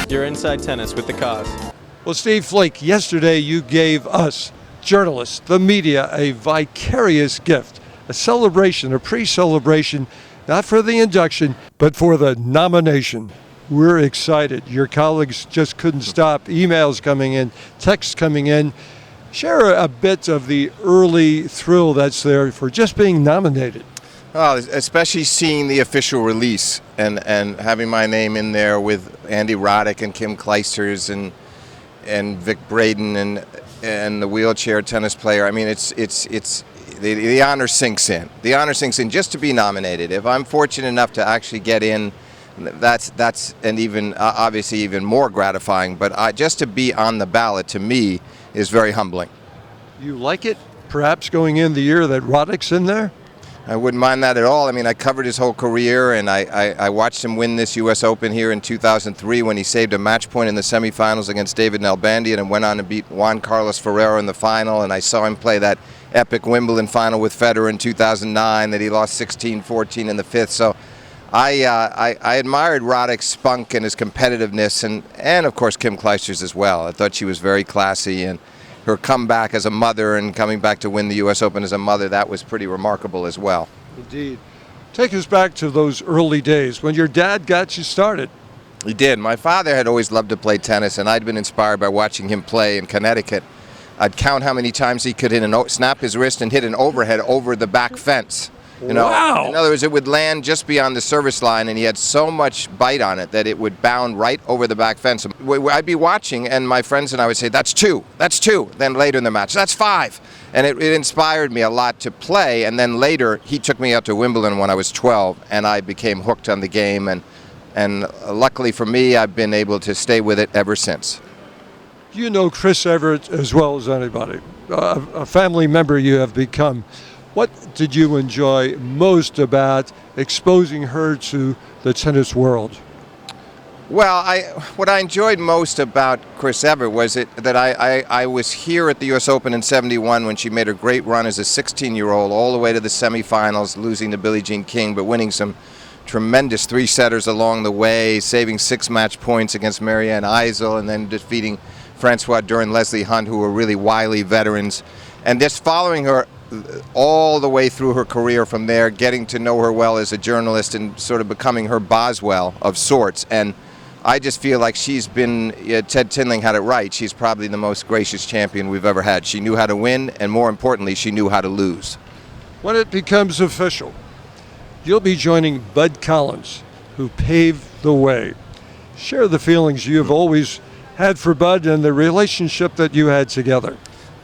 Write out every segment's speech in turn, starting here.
You're Inside Tennis with the Cause. Well, Steve Flink, yesterday you gave us, journalists, the media, a vicarious gift, a celebration, a pre-celebration, not for the induction, but for the nomination. We're excited. Your colleagues just couldn't stop. Emails coming in, texts coming in. Share a bit of the early thrill that's there for just being nominated. Well, especially seeing the official release and having my name in there with Andy Roddick and Kim Clijsters and Vic Braden and the wheelchair tennis player. I mean, it's the honor sinks in. The honor sinks in just to be nominated. If I'm fortunate enough to actually get in, that's and even obviously even more gratifying. But just to be on the ballot to me is very humbling. You like it? Perhaps going in the year that Roddick's in there? I wouldn't mind that at all. I mean, I covered his whole career, and I watched him win this U.S. Open here in 2003 when he saved a match point in the semifinals against David Nalbandian and went on to beat Juan Carlos Ferrero in the final. And I saw him play that epic Wimbledon final with Federer in 2009 that he lost 16-14 in the fifth. So I admired Roddick's spunk and his competitiveness, and of course Kim Clijsters as well. I thought she was very classy, and her comeback as a mother and coming back to win the U.S. Open as a mother, that was pretty remarkable as well. Indeed. Take us back to those early days when your dad got you started. He did. My father had always loved to play tennis, and I'd been inspired by watching him play in Connecticut. I'd count how many times he could snap his wrist and hit an overhead over the back fence. You know, wow. In other words, it would land just beyond the service line, and he had so much bite on it that it would bound right over the back fence. I'd be watching, and my friends and I would say, that's two. Then later in the match, that's 5. And it inspired me a lot to play. And then later, he took me out to Wimbledon when I was 12, and I became hooked on the game. And luckily for me, I've been able to stay with it ever since. You know Chris Evert as well as anybody, a family member you have become. What did you enjoy most about exposing her to the tennis world? Well, what I enjoyed most about Chris Evert was that I was here at the U.S. Open in '71 when she made her great run as a 16-year-old all the way to the semifinals, losing to Billie Jean King, but winning some tremendous 3-setters along the way, saving 6 match points against Marianne Eisel, and then defeating Francois Durand, Leslie Hunt, who were really wily veterans. And just following her all the way through her career from there, getting to know her well as a journalist and sort of becoming her Boswell of sorts. And I just feel like she's been, Ted Tinling had it right, she's probably the most gracious champion we've ever had. She knew how to win, and more importantly, she knew how to lose. When it becomes official, you'll be joining Bud Collins, who paved the way. Share the feelings you've always had for Bud and the relationship that you had together.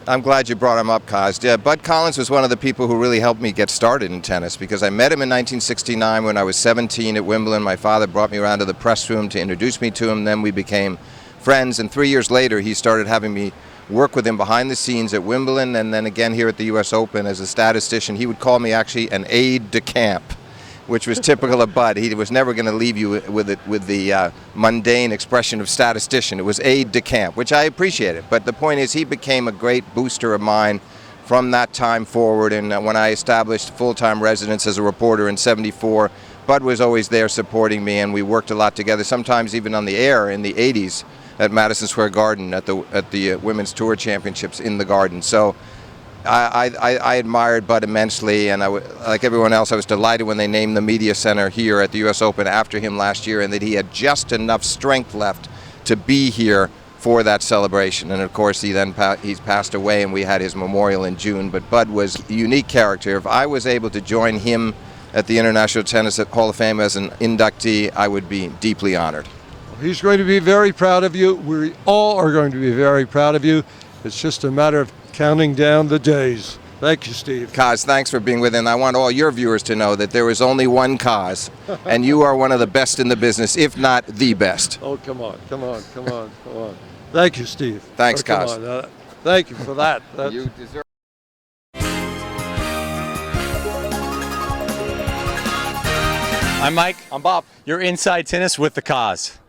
I'm glad you brought him up, Kaz. Yeah, Bud Collins was one of the people who really helped me get started in tennis because I met him in 1969 when I was 17 at Wimbledon. My father brought me around to the press room to introduce me to him. Then we became friends, and 3 years later he started having me work with him behind the scenes at Wimbledon and then again here at the U.S. Open as a statistician. He would call me actually an aide de camp, which was typical of Bud. He was never going to leave you with the mundane expression of statistician. It was aide de camp, which I appreciated. But the point is, he became a great booster of mine from that time forward. And when I established full-time residence as a reporter in '74, Bud was always there supporting me, and we worked a lot together, sometimes even on the air in the '80s at Madison Square Garden at the Women's Tour Championships in the Garden. So I admired Bud immensely, and like everyone else, I was delighted when they named the media center here at the U.S. Open after him last year, and that he had just enough strength left to be here for that celebration. And of course, he's passed away, and we had his memorial in June. But Bud was a unique character. If I was able to join him at the International Tennis Hall of Fame as an inductee, I would be deeply honored. He's going to be very proud of you. We all are going to be very proud of you. It's just a matter of counting down the days. Thank you, Steve. Kaz, thanks for being with me. And I want all your viewers to know that there is only one Kaz, and you are one of the best in the business, if not the best. Oh, come on. Thank you, Steve. Thanks, Kaz. Thank you for that. You deserve. I'm Mike. I'm Bob. You're Inside Tennis with the Cause.